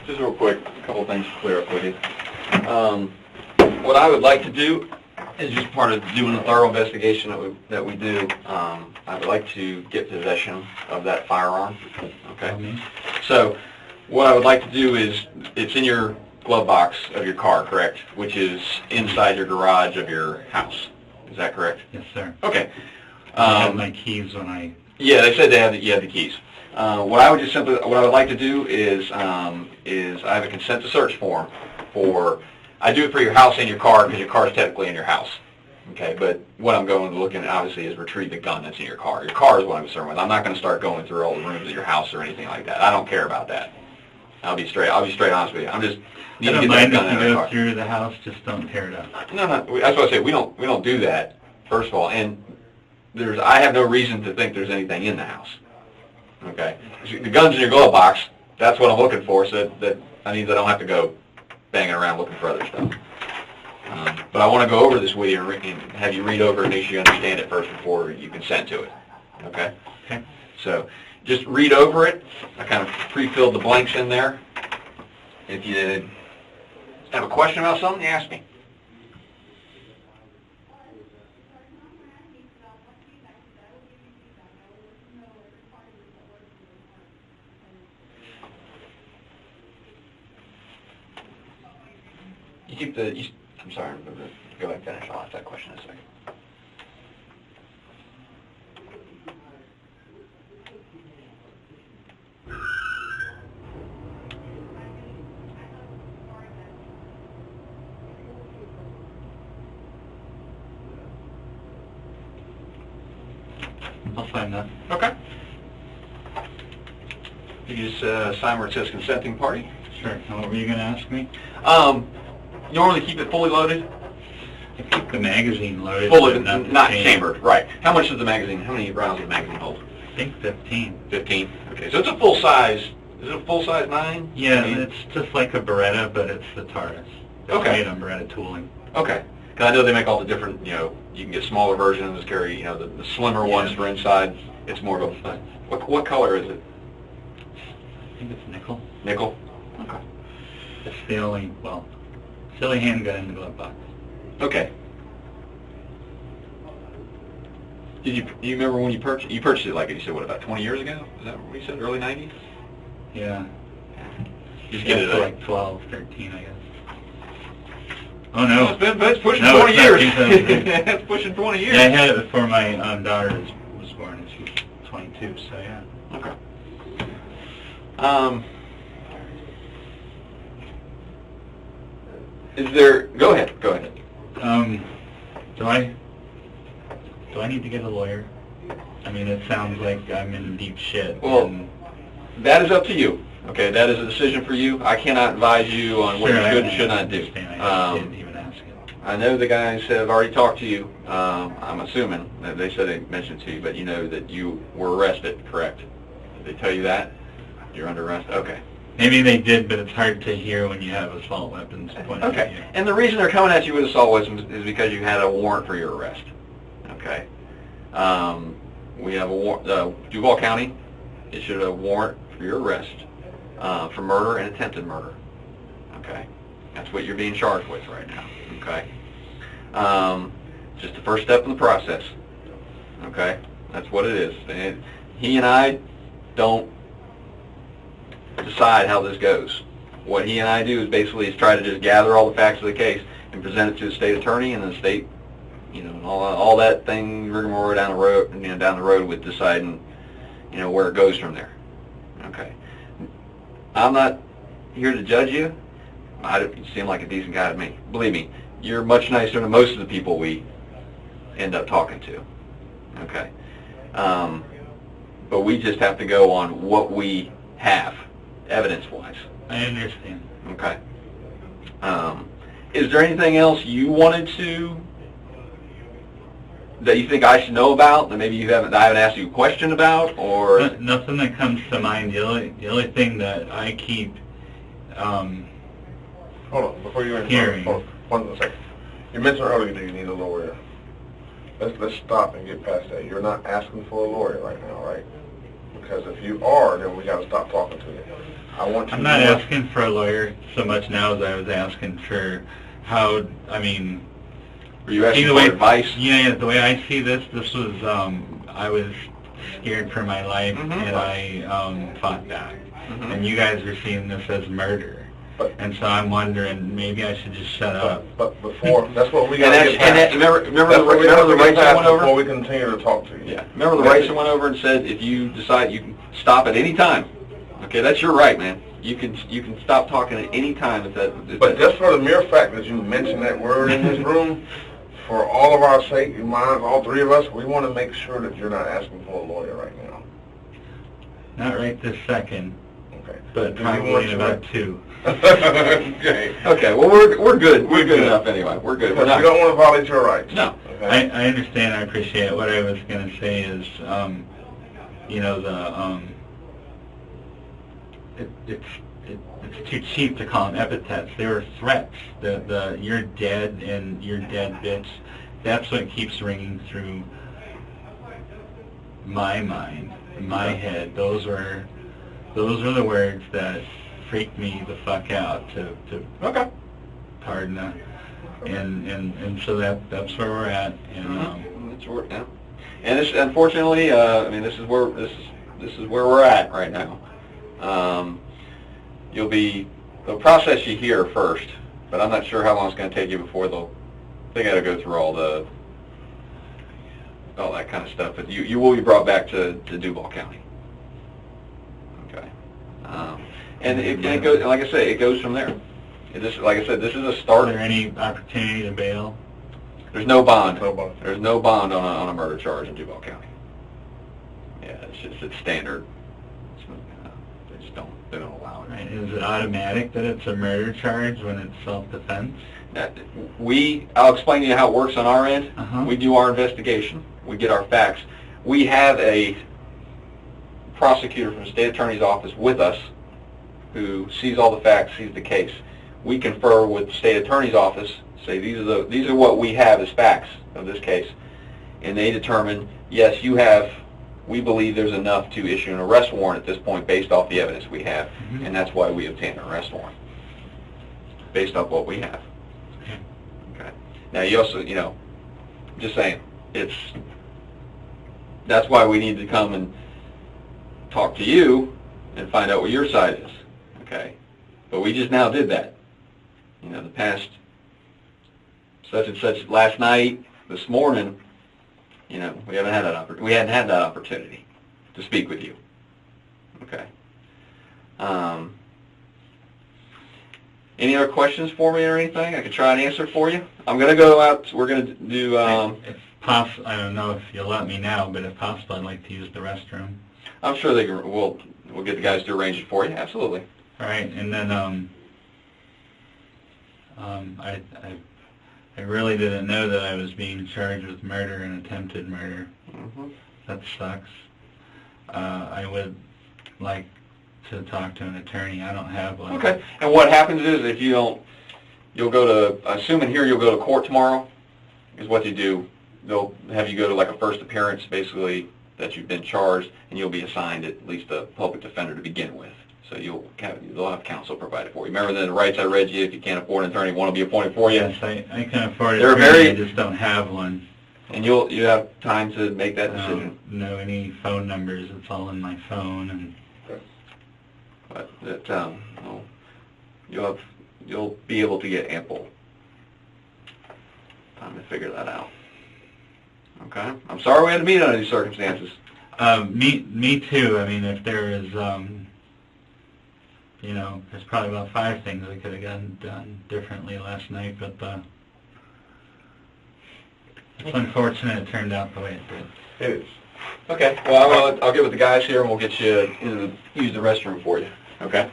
Just real quick, a couple things to clear up with you. What I would like to do is just part of doing a thorough investigation that we do. I would like to get possession of that firearm. Okay. So what I would like to do is, it's in your glove box of your car, correct? Which is inside your garage of your house. Is that correct? Yes, sir. Okay. I had my keys when I... Yeah, they said you had the keys. What I would like to do is I have a consent to search form for. I do it for your house and your car because your car is technically in your house. Okay, but what I'm going to look at obviously is retrieve the gun that's in your car. Your car is what I'm concerned with. I'm not going to start going through all the rooms of your house or anything like that. I don't care about that. I'll be straight honest with you. I'm just need to get that gun out of the car. Go through the house, just don't tear it up. No, that's what I say. We don't do that. First of all, and I have no reason to think there's anything in the house. Okay, the gun's in your glove box. That's what I'm looking for. So that means I don't have to go banging around looking for other stuff. But I want to go over this with you and have you read over it, make sure you understand it first before you consent to it. Okay. Okay. So just read over it. I kind of pre-filled the blanks in there. If you have a question about something, ask me. You keep the. I'm sorry. Go ahead and finish. I'll ask that question in a second. I'll sign that. Okay. You just sign where it says consenting party. Sure. Now, what were you going to ask me? You normally keep it fully loaded? I keep the magazine loaded. Fully, not chambered, right. How much does the magazine, how many rounds does the magazine hold? I think 15. 15? Okay, so it's a full size, is it a full size 9? Yeah, it's just like a Beretta, but it's the Taurus. It's made on Beretta tooling. Okay. Because I know they make all the different, you can get smaller versions, carry, the slimmer ones for inside. It's more of a, what color is it? I think it's nickel. Nickel? Okay. It's the only handgun in the glove box. Okay. Did you remember when you purchased it, like you said, what, about 20 years ago? Is that what you said, early 90s? Yeah. Just get it for like 12, 13, I guess. Oh, no. It's pushing 20 years. It's pushing 20 years. Yeah, I had it before my daughter was born, and she's 22, so yeah. Okay. Go ahead. Do I need to get a lawyer? I mean, it sounds like I'm in deep shit. Well, that is up to you. Okay, that is a decision for you. I cannot advise you on what you should and should not do. I didn't even ask it. I know the guys have already talked to you. I'm assuming that they said they mentioned to you, but you know that you were arrested, correct? Did they tell you that? You're under arrest? Okay. Maybe they did, but it's hard to hear when you have assault weapons pointed at you. And the reason they're coming at you with assault weapons is because you had a warrant for your arrest. Okay. We have a warrant. Duval County issued a warrant for your arrest for murder and attempted murder. Okay. That's what you're being charged with right now. Okay. Just the first step in the process. Okay. That's what it is. And he and I don't decide how this goes. What he and I do is basically try to just gather all the facts of the case and present it to the state attorney, and the state, and all that thing rigmarole down the road with deciding, where it goes from there. Okay. I'm not here to judge you. You seem like a decent guy to me. Believe me, you're much nicer than most of the people we end up talking to. Okay. But we just have to go on what we have, evidence-wise. I understand. Okay. Is there anything else you wanted that you think I should know about that maybe I haven't asked you a question about, or nothing that comes to mind. The only thing that I keep hold on, before you hearing. Hold on 1 second. You mentioned earlier that you need a lawyer. Let's stop and get past that. You're not asking for a lawyer right now, right? Because if you are, then we got to stop talking to you. I want you I'm not to asking for a lawyer so much now as I was asking for how, I mean... Were you asking see the for way, advice? Yeah, the way I see this was, I was scared for my life, Mhm. and I fought back. Mhm. And you guys are seeing this as murder. And so I'm wondering, maybe I should just shut up. But before, that's what we And got to get past. remember That's the what we have to rights get I past went over? before we continue to talk to you. Yeah. Remember the rights I went over and said if you decide you can stop at any time. Okay, that's your right, man. You can stop talking at any time if that. But just for the mere fact that you mentioned that word in this room, for all of our sake, your minds, all three of us, we want to make sure that you're not asking for a lawyer right now. Not right this second, Okay. but Do you want probably in to- about 2. Okay. Okay. Well, we're good. We're good good. enough anyway. We're good. We're Because not. we don't want to violate your rights. No. Okay? I understand, I appreciate it. What I was going to say is, you know, it's too cheap to call them epithets. They were threats. The you're dead and you're dead, bitch. That's what keeps ringing through my mind, my head. Those are the words that freaked me the fuck out. To Okay. pardon the, and so that's where we're at. And That's where, yeah. And this, unfortunately, I mean, this is where we're at right now. They'll process you here first, but I'm not sure how long it's going to take you before they got to go through all that kind of stuff. But you will be brought back to Duval County. Okay. And it goes, like I say, it goes from there. Like I said, this is a is start. there any opportunity to bail? There's no bond. No bond. There's no bond on a murder charge in Duval County. Yeah, it's standard. They don't allow it. Right. Is it automatic that it's a murder charge when it's self-defense? I'll explain to you how it works on our end. Uh-huh. We do our investigation. We get our facts. We have a prosecutor from the state attorney's office with us who sees all the facts, sees the case. We confer with the state attorney's office, say these are what we have as facts of this case, and they determine, yes, we believe there's enough to issue an arrest warrant at this point based off the evidence we have, Mm-hmm. and that's why we obtain an arrest warrant, based off what we have. Okay. Okay. Now, you also, just saying, that's why we need to come and talk to you and find out what your side is, okay? But we just now did that. The past such and such, last night, this morning, we hadn't had that opportunity to speak with you. Okay. Any other questions for me or anything? I could try and answer for you. I'm going to go out. We're going to do. If possible, I don't know if you'll let me now, but if possible, I'd like to use the restroom. I'm sure we'll get the guys to arrange it for you. Absolutely. All right, and then I really didn't know that I was being charged with murder and attempted murder. Mm-hmm. That sucks. I would like to talk to an attorney. I don't have one. Okay. And what happens is if you don't, you'll go to, assuming here you'll go to court tomorrow, is what they do. They'll have you go to like a first appearance, basically, that you've been charged, and you'll be assigned at least a public defender to begin with. So they'll have counsel provided for you. Remember the rights I read you, if you can't afford an attorney, one will be appointed for you. Yes, I can afford it. They're very- I just don't have one. And you have time to make that I decision. don't know any phone numbers. It's all in my phone. And But you'll be able to get ample time to figure that out. Okay. I'm sorry we had to meet under these circumstances. me too. I mean, if there is, there's probably about 5 things I could have gotten done differently last night, but it's unfortunate it turned out the way it did. It is. Okay. Well, I'll get with the guys here and we'll get you use the restroom for you. Okay.